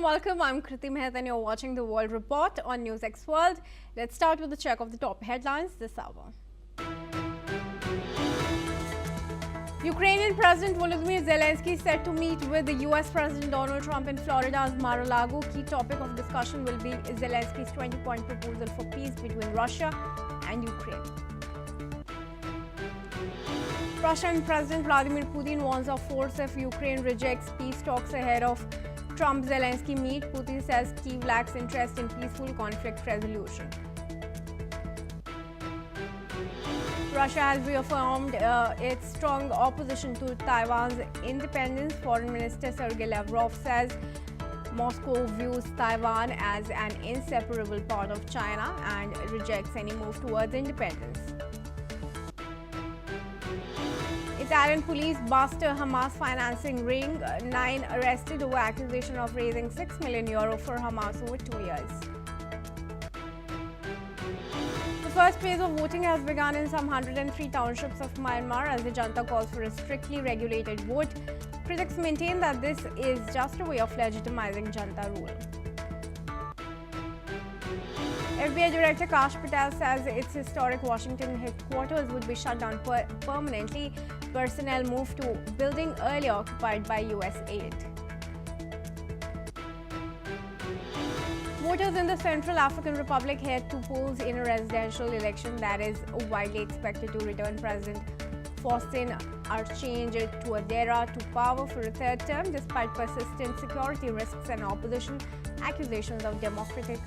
welcome. I'm Kriti Mehta and you're watching The World Report on NewsX World. Let's start with a check of the top headlines this hour. Ukrainian President Volodymyr Zelensky set to meet with the US President Donald Trump in Florida's Mar-a-Lago. Key topic of discussion will be Zelensky's 20-point proposal for peace between Russia and Ukraine. Russian President Vladimir Putin warns of force if Ukraine rejects peace talks ahead of Trump-Zelensky meet. Putin says Kyiv lacks interest in peaceful conflict resolution. Russia has reaffirmed its strong opposition to Taiwan's independence. Foreign Minister Sergei Lavrov says Moscow views Taiwan as an inseparable part of China and rejects any move towards independence. Italian police bust a Hamas financing ring. 9 arrested over accusation of raising €6 million for Hamas over 2 years. The first phase of voting has begun in some 103 townships of Myanmar as the junta calls for a strictly regulated vote. Critics maintain that this is just a way of legitimizing junta rule. FBI Director Kash Patel says its historic Washington headquarters would be shut down permanently. Personnel moved to building earlier occupied by US aid. Voters in the Central African Republic head to polls in a residential election that is widely expected to return President Faustin Archange Touadera to power for a third term despite persistent security risks and opposition accusations of democratic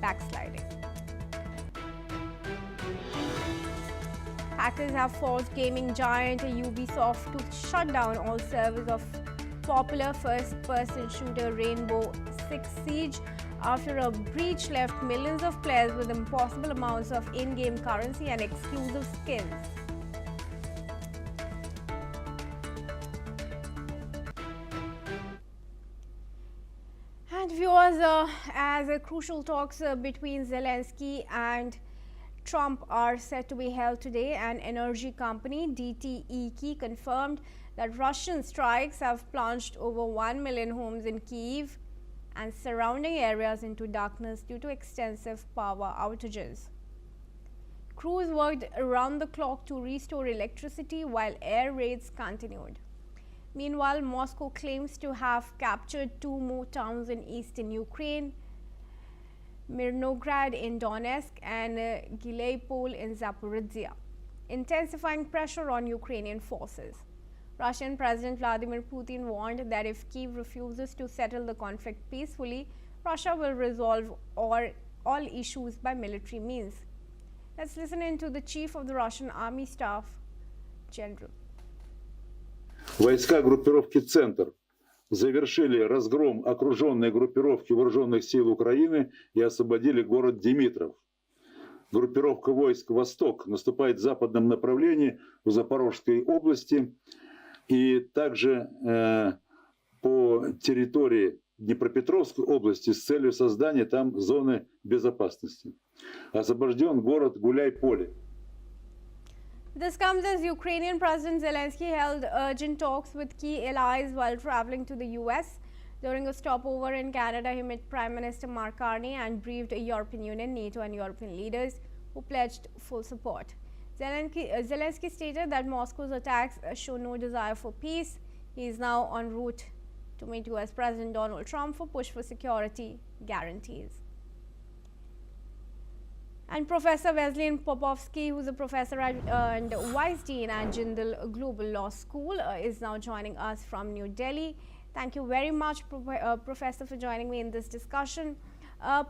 backsliding. Hackers have forced gaming giant Ubisoft to shut down all servers of popular first-person shooter Rainbow Six Siege after a breach left millions of players with impossible amounts of in-game currency and exclusive skins. And viewers, as crucial talks between Zelensky and Trump are set to be held today, an energy company, DTEK, confirmed that Russian strikes have plunged over 1 million homes in Kyiv and surrounding areas into darkness due to extensive power outages. Crews worked around the clock to restore electricity while air raids continued. Meanwhile, Moscow claims to have captured 2 more towns in eastern Ukraine, Mirnograd in Donetsk and Gilaypol in Zaporizhia, intensifying pressure on Ukrainian forces. Russian President Vladimir Putin warned that if Kyiv refuses to settle the conflict peacefully, Russia will resolve all issues by military means. Let's listen in to the chief of the Russian Army Staff, General. Войска группировки «Центр» завершили разгром окруженной группировки вооруженных сил Украины и освободили город Димитров. Группировка войск «Восток» наступает в западном направлении в Запорожской области и также по территории Днепропетровской области с целью создания там зоны безопасности. Освобожден город Гуляй-Поле. This comes as Ukrainian President Zelensky held urgent talks with key allies while traveling to the US. During a stopover in Canada, he met Prime Minister Mark Carney and briefed European Union, NATO and European leaders who pledged full support. Zelensky stated that Moscow's attacks show no desire for peace. He is now en route to meet US President Donald Trump for push for security guarantees. And Professor Wesleyan Popovsky, who's a professor and vice dean at Jindal Global Law School, is now joining us from New Delhi. Thank you very much, Professor, for joining me in this discussion.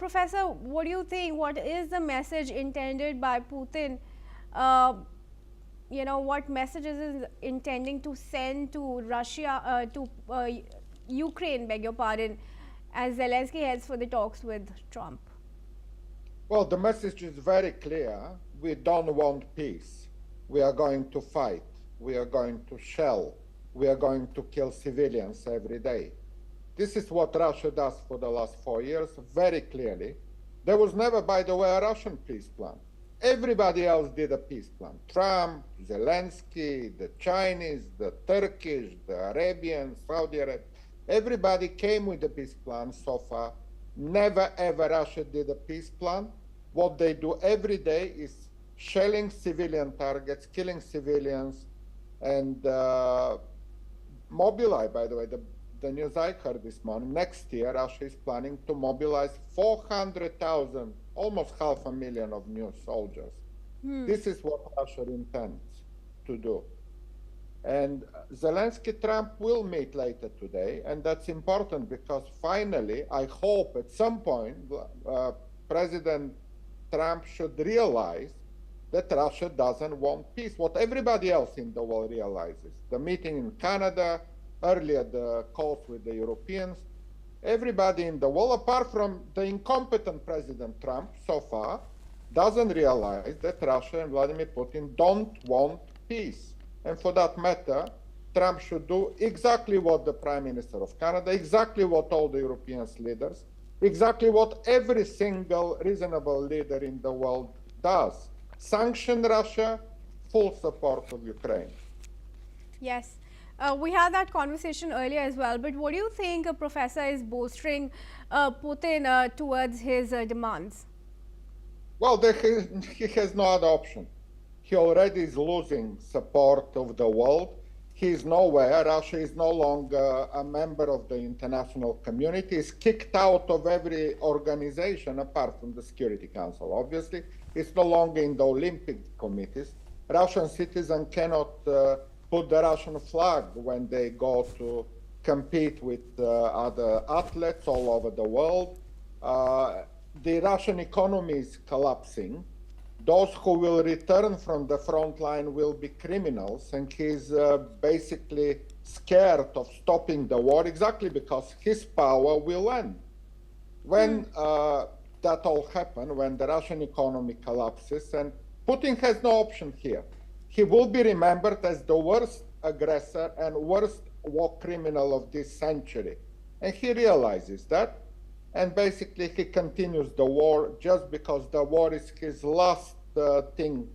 Professor, what do you think? What is the message intended by Putin? What messages is intending to send to Russia, Ukraine, beg your pardon, as Zelensky heads for the talks with Trump? Well, the message is very clear. We don't want peace. We are going to fight. We are going to shell. We are going to kill civilians every day. This is what Russia does for the last 4 years, very clearly. There was never, by the way, a Russian peace plan. Everybody else did a peace plan. Trump, Zelensky, the Chinese, the Turkish, the Arabians, Saudi Arabia. Everybody came with a peace plan so far. Never ever Russia did a peace plan. What they do every day is shelling civilian targets, killing civilians, and mobilize, by the way, the news I heard this morning, next year Russia is planning to mobilize 400,000, almost 500,000 of new soldiers. This is what Russia intends to do. And Zelensky Trump will meet later today, and that's important because finally, I hope at some point, President Trump should realize that Russia doesn't want peace, what everybody else in the world realizes. The meeting in Canada, earlier the calls with the Europeans, everybody in the world, apart from the incompetent President Trump so far, doesn't realize that Russia and Vladimir Putin don't want peace. And for that matter, Trump should do exactly what the Prime Minister of Canada, exactly what all the European leaders, exactly what every single reasonable leader in the world does. Sanction Russia, full support of Ukraine. Yes. We had that conversation earlier as well, but what do you think a professor is bolstering Putin towards his demands? Well, he has no other option. He already is losing support of the world. He is nowhere. Russia is no longer a member of the international community. He's kicked out of every organization apart from the Security Council, obviously. It's no longer in the Olympic committees. Russian citizens cannot put the Russian flag when they go to compete with other athletes all over the world. The Russian economy is collapsing. Those who will return from the front line will be criminals, and he's basically scared of stopping the war exactly because his power will end. When that all happens, when the Russian economy collapses, and Putin has no option here. He will be remembered as the worst aggressor and worst war criminal of this century. And he realizes that. And basically, he continues the war just because the war is his last thing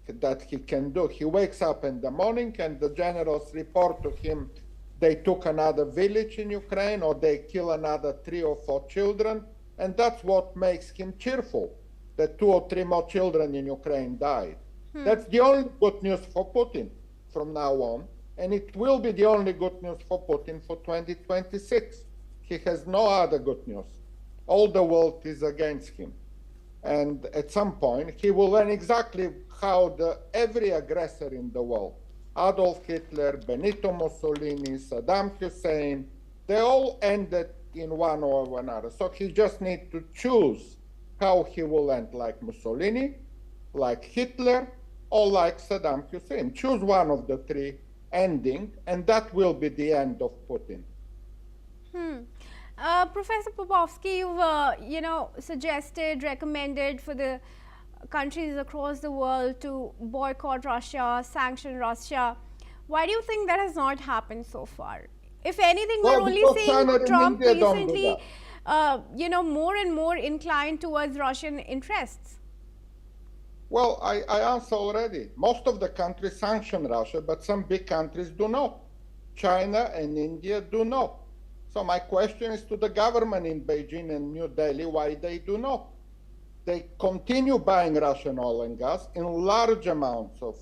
that he can do. He wakes up in the morning and the generals report to him they took another village in Ukraine or they kill another 3 or 4 children. And that's what makes him cheerful, that 2 or 3 more children in Ukraine died. That's the only good news for Putin from now on. And it will be the only good news for Putin for 2026. He has no other good news. All the world is against him. And at some point, he will learn exactly how every aggressor in the world, Adolf Hitler, Benito Mussolini, Saddam Hussein, they all ended in one or another. So he just needs to choose how he will end, like Mussolini, like Hitler, or like Saddam Hussein. Choose one of the 3 ending, and that will be the end of Putin. Professor Popovsky, you've suggested, recommended for the countries across the world to boycott Russia, sanction Russia. Why do you think that has not happened so far? If anything, we're only seeing Trump recently, more and more inclined towards Russian interests. Well, I answered already. Most of the countries sanction Russia, but some big countries do not. China and India do not. So my question is to the government in Beijing and New Delhi, why they do not. They continue buying Russian oil and gas in large amounts of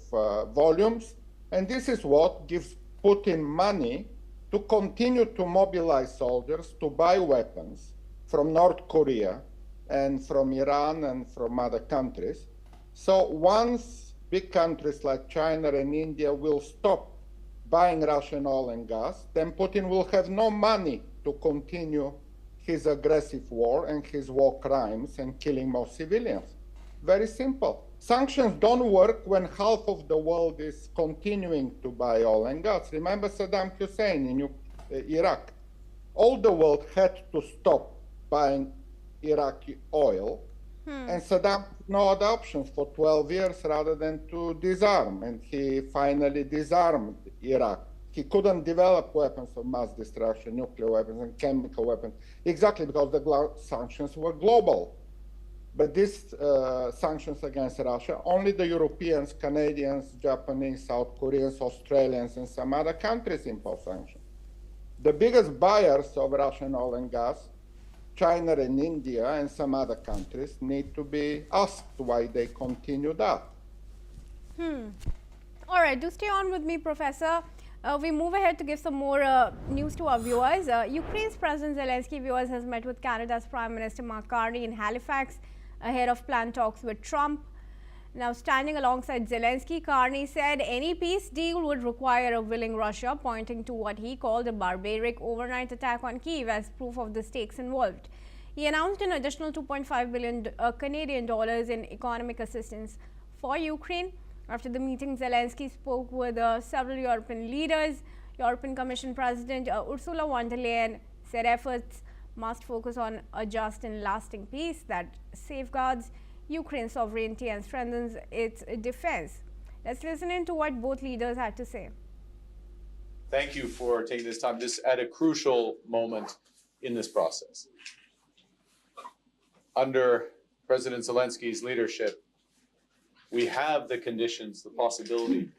volumes, and this is what gives Putin money to continue to mobilize soldiers, to buy weapons from North Korea and from Iran and from other countries. So once big countries like China and India will stop buying Russian oil and gas, then Putin will have no money to continue his aggressive war and his war crimes and killing more civilians. Very simple. Sanctions don't work when half of the world is continuing to buy oil and gas. Remember Saddam Hussein in Iraq. All the world had to stop buying Iraqi oil, and Saddam had no other options for 12 years rather than to disarm, and he finally disarmed Iraq. He couldn't develop weapons of mass destruction, nuclear weapons and chemical weapons, exactly because the sanctions were global. But these sanctions against Russia, only the Europeans, Canadians, Japanese, South Koreans, Australians, and some other countries impose sanctions. The biggest buyers of Russian oil and gas, China and India and some other countries, need to be asked why they continue that. All right, do stay on with me, Professor. We move ahead to give some more news to our viewers. Ukraine's President Zelensky, viewers, has met with Canada's Prime Minister Mark Carney in Halifax ahead of planned talks with Trump. Now, standing alongside Zelensky, Carney said any peace deal would require a willing Russia, pointing to what he called a barbaric overnight attack on Kyiv as proof of the stakes involved. He announced an additional $2.5 billion Canadian dollars in economic assistance for Ukraine. After the meeting, Zelensky spoke with several European leaders. European Commission President Ursula von der Leyen said efforts must focus on a just and lasting peace that safeguards Ukraine's sovereignty and strengthens its defense. Let's listen in to what both leaders had to say. Thank you for taking this time, this at a crucial moment in this process. Under President Zelensky's leadership, we have the conditions, the possibility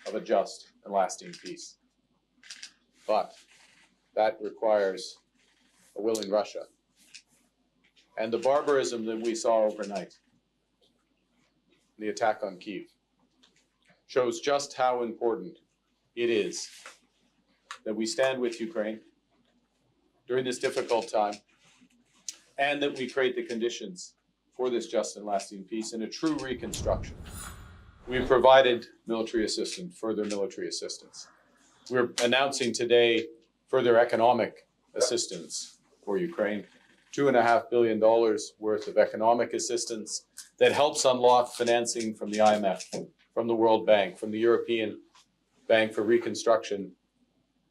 of a just and lasting peace. But that requires a willing Russia. And the barbarism that we saw overnight, the attack on Kyiv, shows just how important it is that we stand with Ukraine during this difficult time, and that we create the conditions for this just and lasting peace and a true reconstruction. We've provided military assistance, further military assistance. We're announcing today further economic assistance for Ukraine, $2.5 billion worth of economic assistance that helps unlock financing from the IMF, from the World Bank, from the European Bank for Reconstruction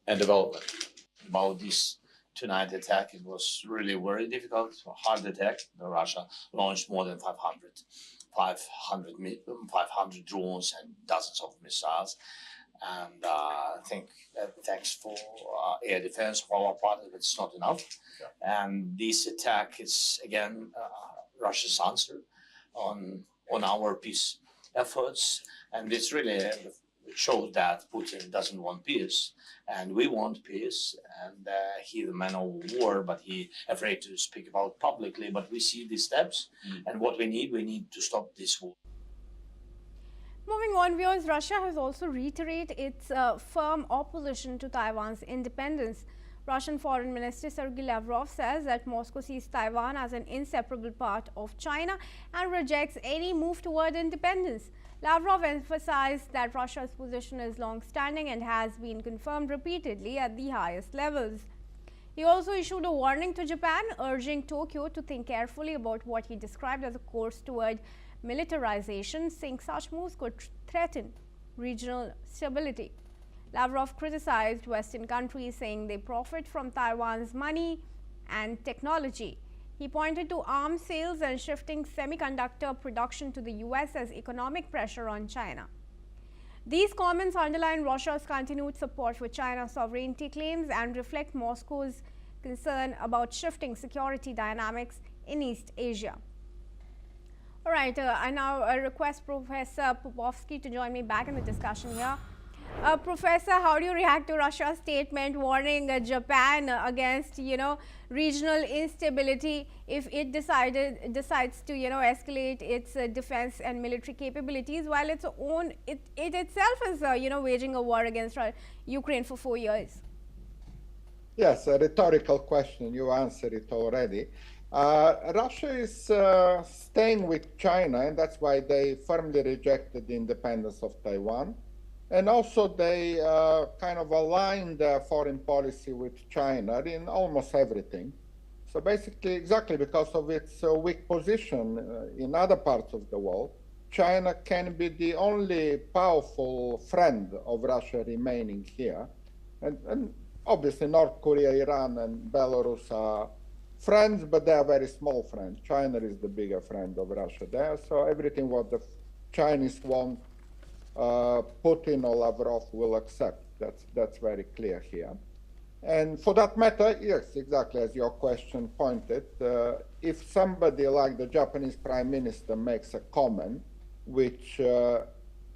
and Development. About this tonight attack, it was really very difficult, hard attack. Russia launched more than 500 drones and dozens of missiles. And I think thanks for air defense of our part, it's not enough. Yeah. And this attack is, again, Russia's answer on our peace efforts. And it's really shows that Putin doesn't want peace, and we want peace. And he's the man of war, but he's afraid to speak about publicly. But we see these steps, and what we need to stop this war. Moving on, viewers, Russia has also reiterated its firm opposition to Taiwan's independence. Russian Foreign Minister Sergei Lavrov says that Moscow sees Taiwan as an inseparable part of China and rejects any move toward independence. Lavrov emphasized that Russia's position is long-standing and has been confirmed repeatedly at the highest levels. He also issued a warning to Japan, urging Tokyo to think carefully about what he described as a course toward militarization, saying such moves could threaten regional stability. Lavrov criticized Western countries, saying they profit from Taiwan's money and technology. He pointed to arms sales and shifting semiconductor production to the US as economic pressure on China. These comments underline Russia's continued support for China's sovereignty claims and reflect Moscow's concern about shifting security dynamics in East Asia. All right, I now request Professor Popovsky to join me back in the discussion here. Professor, how do you react to Russia's statement warning Japan against, regional instability if it decides to, escalate its defense and military capabilities, while it itself is, waging a war against Ukraine for 4 years? Yes, a rhetorical question. You answered it already. Russia is staying with China, and that's why they firmly rejected the independence of Taiwan. And also they kind of aligned their foreign policy with China in almost everything. So basically, exactly because of its weak position in other parts of the world, China can be the only powerful friend of Russia remaining here. And obviously North Korea, Iran, and Belarus are friends, but they are very small friends. China is the bigger friend of Russia there. So everything what the Chinese want, Putin or Lavrov will accept. That's very clear here. And for that matter, yes, exactly as your question pointed, if somebody like the Japanese Prime Minister makes a comment which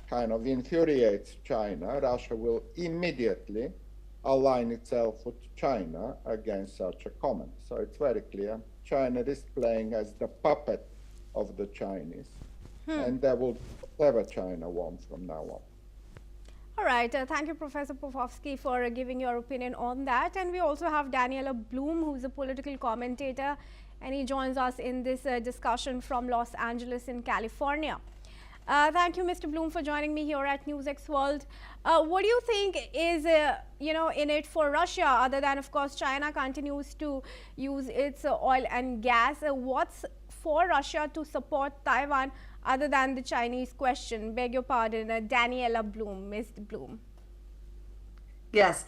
kind of infuriates China, Russia will immediately align itself with China against such a comment. So it's very clear. China is playing as the puppet of the Chinese, and they will do whatever China wants from now on. All right. Thank you, Professor Popovsky, for giving your opinion on that. And we also have Daniela Bloom, who's a political commentator, and he joins us in this discussion from Los Angeles in California. Thank you, Mr. Bloom, for joining me here at NewsX World. What do you think is, in it for Russia, other than, of course, China continues to use its oil and gas? What's for Russia to support Taiwan other than the Chinese question? Beg your pardon, Daniela Bloom, Ms. Bloom. Yes.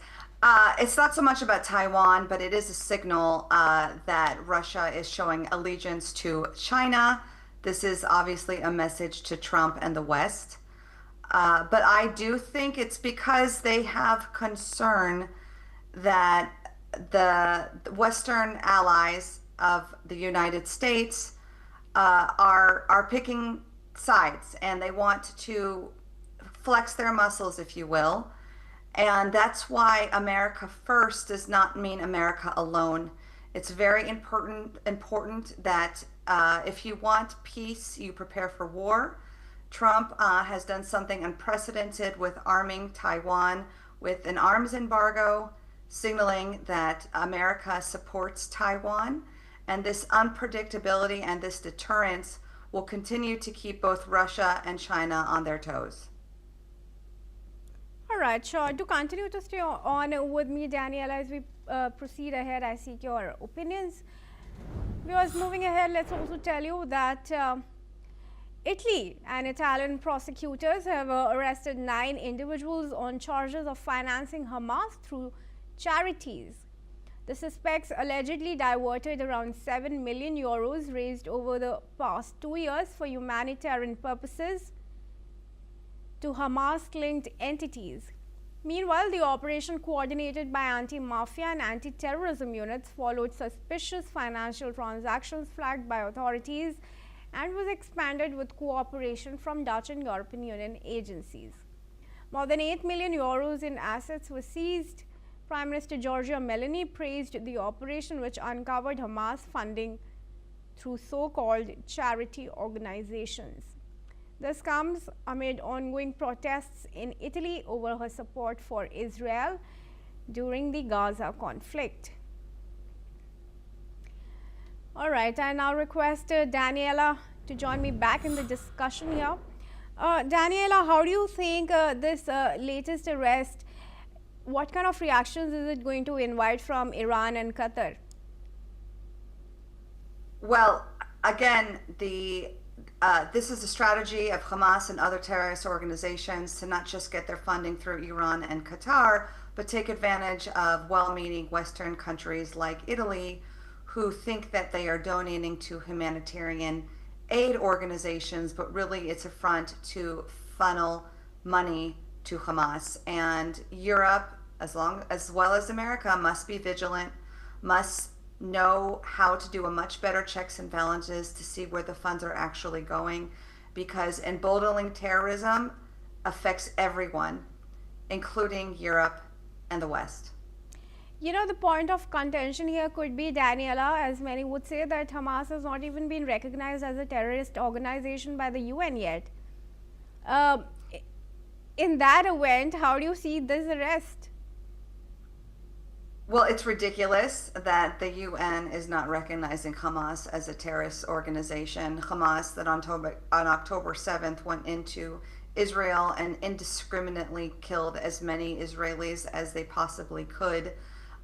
It's not so much about Taiwan, but it is a signal that Russia is showing allegiance to China. This is obviously a message to Trump and the West. But I do think it's because they have concern that the Western allies of the United States are picking sides, and they want to flex their muscles, if you will. And that's why America first does not mean America alone. It's very important that if you want peace, you prepare for war. Trump has done something unprecedented with arming Taiwan with an arms embargo, signaling that America supports Taiwan. And this unpredictability and this deterrence will continue to keep both Russia and China on their toes. All right, sure. To continue to stay on with me, Daniela, as we proceed ahead, I seek your opinions. Viewers, moving ahead, let's also tell you that Italy and Italian prosecutors have arrested 9 individuals on charges of financing Hamas through charities. The suspects allegedly diverted around 7 million euros raised over the past 2 years for humanitarian purposes to Hamas-linked entities. Meanwhile, the operation, coordinated by anti-mafia and anti-terrorism units, followed suspicious financial transactions flagged by authorities and was expanded with cooperation from Dutch and European Union agencies. More than 8 million euros in assets were seized. Prime Minister Giorgia Meloni praised the operation, which uncovered Hamas funding through so-called charity organizations. This comes amid ongoing protests in Italy over her support for Israel during the Gaza conflict. All right, I now request Daniela to join me back in the discussion here. Daniela, how do you think this latest arrest, what kind of reactions is it going to invite from Iran and Qatar? Well, again, this is a strategy of Hamas and other terrorist organizations to not just get their funding through Iran and Qatar, but take advantage of well-meaning Western countries like Italy, who think that they are donating to humanitarian aid organizations, but really it's a front to funnel money to Hamas. And Europe, as well as America, must be vigilant, must know how to do a much better checks and balances to see where the funds are actually going, because emboldening terrorism affects everyone, including Europe and the West. You know, the point of contention here could be, Daniela, as many would say, that Hamas has not even been recognized as a terrorist organization by the UN yet. In that event, how do you see this arrest? Well, it's ridiculous that the UN is not recognizing Hamas as a terrorist organization. Hamas that on October 7th went into Israel and indiscriminately killed as many Israelis as they possibly could,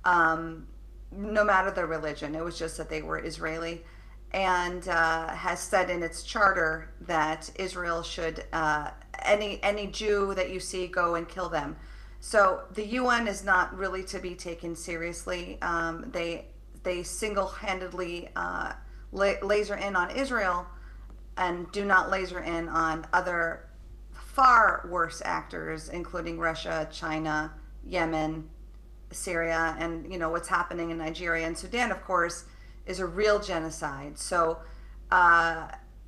no matter their religion. It was just that they were Israeli, and has said in its charter that Israel should, any Jew that you see, go and kill them. So the UN is not really to be taken seriously. They single-handedly laser in on Israel and do not laser in on other far worse actors, including Russia, China, Yemen, Syria, and what's happening in Nigeria and Sudan, of course, is a real genocide. So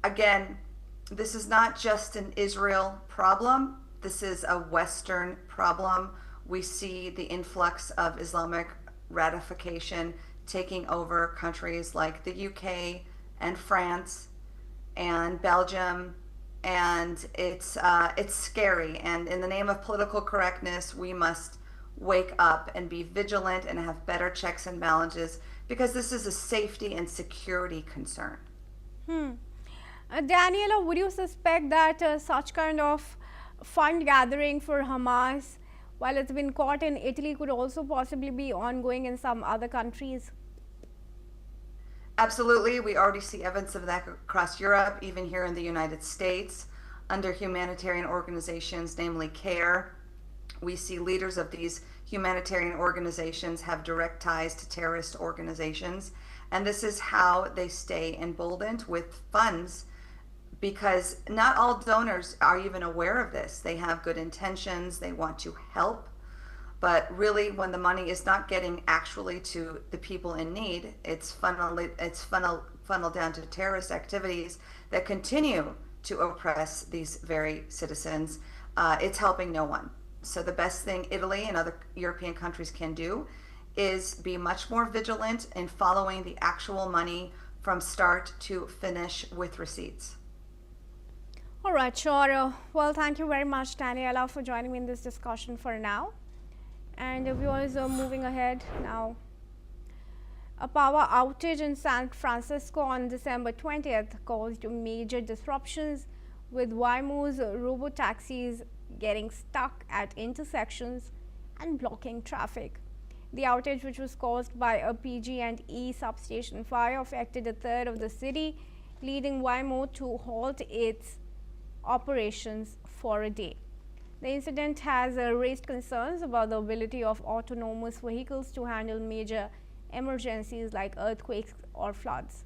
again, this is not just an Israel problem. This is a Western problem We see the influx of Islamic ratification taking over countries like the UK and France and Belgium, and it's scary. And in the name of political correctness, we must wake up and be vigilant and have better checks and balances, because this is a safety and security concern. Daniela, would you suspect that such kind of fund gathering for Hamas, while it's been caught in Italy, could also possibly be ongoing in some other countries? Absolutely. We already see evidence of that across Europe, even here in the United States, under humanitarian organizations, namely CARE. We see leaders of these humanitarian organizations have direct ties to terrorist organizations. And this is how they stay emboldened with funds, because not all donors are even aware of this. They have good intentions, they want to help, but really when the money is not getting actually to the people in need, it's funneled down to terrorist activities that continue to oppress these very citizens. It's helping no one. So the best thing Italy and other European countries can do is be much more vigilant in following the actual money from start to finish with receipts. All right, sure. Well, thank you very much, Daniela, for joining me in this discussion for now. And viewers, moving ahead now. A power outage in San Francisco on December 20th caused major disruptions, with Waymo's robo-taxis getting stuck at intersections and blocking traffic. The outage, which was caused by a PG&E substation fire, affected a third of the city, leading Waymo to halt its operations for a day. The incident has raised concerns about the ability of autonomous vehicles to handle major emergencies like earthquakes or floods.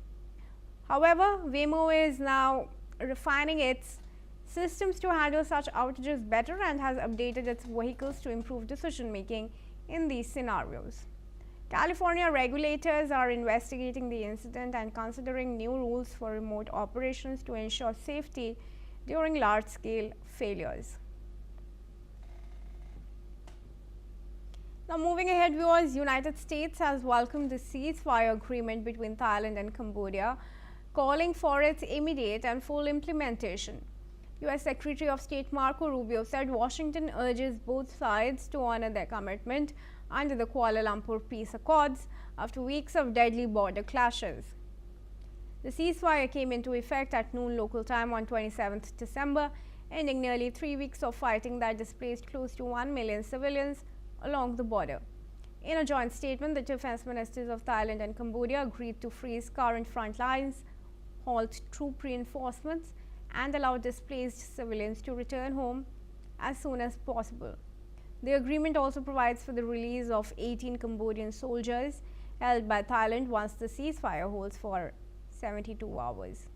However, Waymo is now refining its systems to handle such outages better and has updated its vehicles to improve decision making in these scenarios. California regulators are investigating the incident and considering new rules for remote operations to ensure safety during large-scale failures. Now, moving ahead, viewers, United States has welcomed the ceasefire agreement between Thailand and Cambodia, calling for its immediate and full implementation. U.S. Secretary of State Marco Rubio said Washington urges both sides to honor their commitment under the Kuala Lumpur Peace Accords after weeks of deadly border clashes. The ceasefire came into effect at noon local time on 27th December, ending nearly 3 weeks of fighting that displaced close to 1 million civilians along the border. In a joint statement, the defense ministers of Thailand and Cambodia agreed to freeze current front lines, halt troop reinforcements, and allow displaced civilians to return home as soon as possible. The agreement also provides for the release of 18 Cambodian soldiers held by Thailand once the ceasefire holds for 72 hours.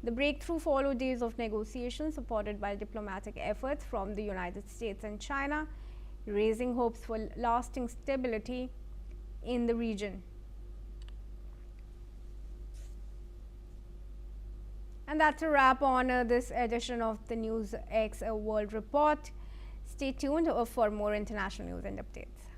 The breakthrough followed days of negotiations supported by diplomatic efforts from the United States and China, raising hopes for lasting stability in the region. And that's a wrap on this edition of the NewsX World Report. Stay tuned for more international news and updates.